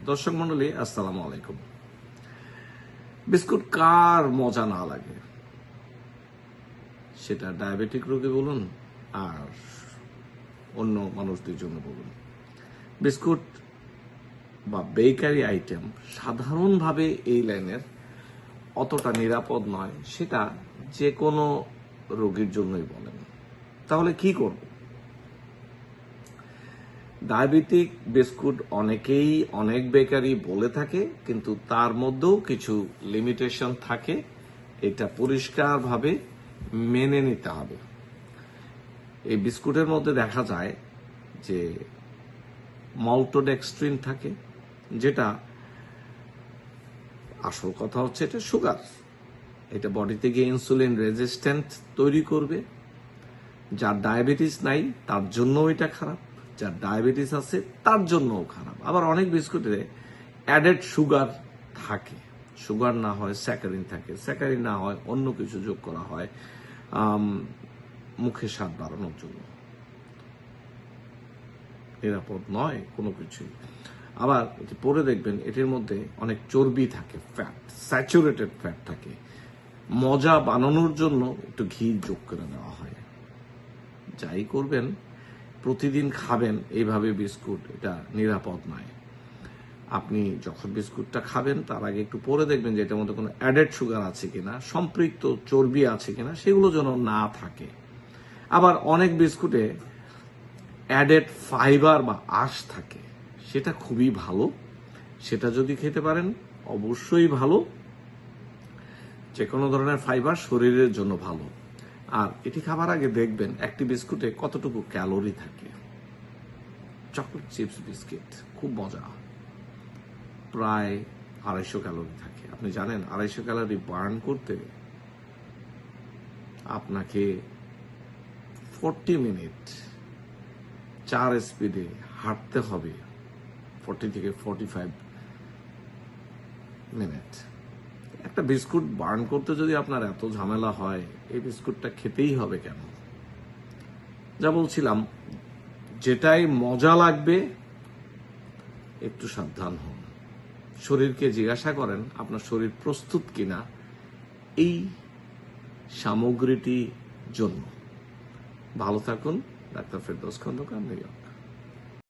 দর্শক মন্ডলী, আসসালামু আলাইকুম। বিস্কুট কার মজা না লাগে, সেটা ডায়াবেটিক রোগী বলুন আর অন্য মানুষদের জন্য বলুন, বিস্কুট বা বেকারি আইটেম সাধারণভাবে এই লাইনের অতটা নিরাপদ নয়, সেটা যে কোনো রোগীর জন্যই বলেন। তাহলে কি করব? ডায়াবেটিক বিস্কুট অনেকেই অনেক বেকারি বলে থাকে, কিন্তু তার মধ্যেও কিছু লিমিটেশন থাকে। এটা পরিষ্কারভাবে মেনে নিতে হবে। এই বিস্কুটের মধ্যে দেখা যায় যে মাল্টোডেক্সট্রিন থাকে, যেটা আসল কথা হচ্ছে এটা সুগার। এটা বডিতে গিয়ে ইনসুলিন রেজিস্ট্যান্ট তৈরি করবে। যার ডায়াবেটিস নাই তার জন্য এটা খারাপ, যার ডায়াবেটিস আছে তার জন্যও খারাপ। আবার অনেক বিস্কুটে অ্যাডেড সুগার থাকে, সুগার না হয় স্যাকারিন থাকে, স্যাকারিন না হয় অন্য কিছু যোগ করা হয় মুখে স্বাদ বাড়ানোর জন্য। নিরাপদ নয় কোনো কিছুই। আবার পরে দেখবেন এটির মধ্যে অনেক চর্বি থাকে, ফ্যাট, স্যাচুরেটেড ফ্যাট থাকে। মজা বানানোর জন্য একটু ঘি যোগ করে দেওয়া হয়। যাই করবেন, প্রতিদিন খাবেন এইভাবে বিস্কুট, এটা নিরাপদ নয়। আপনি যখন বিস্কুটটা খাবেন তার আগে একটু পরে দেখবেন যে এটার মধ্যে কোনো অ্যাডেড সুগার আছে কিনা, সম্পৃক্ত চর্বি আছে কিনা, সেগুলো যেন না থাকে। আবার অনেক বিস্কুটে অ্যাডেড ফাইবার বা আঁশ থাকে, সেটা খুবই ভালো। সেটা যদি খেতে পারেন অবশ্যই ভালো। যে কোনো ধরনের ফাইবার শরীরের জন্য ভালো। আর এটি খাবার আগে দেখবেন একটি বিস্কুটে কতটুকু ক্যালোরি থাকে। চকলেট চিপস বিস্কিট খুব মজা, প্রায় 250 ক্যালোরি থাকে। আপনি জানেন 250 ক্যালোরি বার্ন করতে আপনাকে 40 মিনিট 4 স্পিডে হাঁটতে হবে, 40 থেকে 45 মিনিট। একটা বিস্কুট বার্ন করতে যদি আপনার এত ঝামেলা হয়, এই বিস্কুটটা খেতেই হবে কেন? যা বলছিলাম, যেটাই মজা লাগবে একটু সাবধান হন। শরীরকে জিজ্ঞাসা করেন আপনার শরীর প্রস্তুত কিনা এই সামগ্রীটির জন্য। ভালো থাকুন। Doctor Ferdous Khandakar, New York.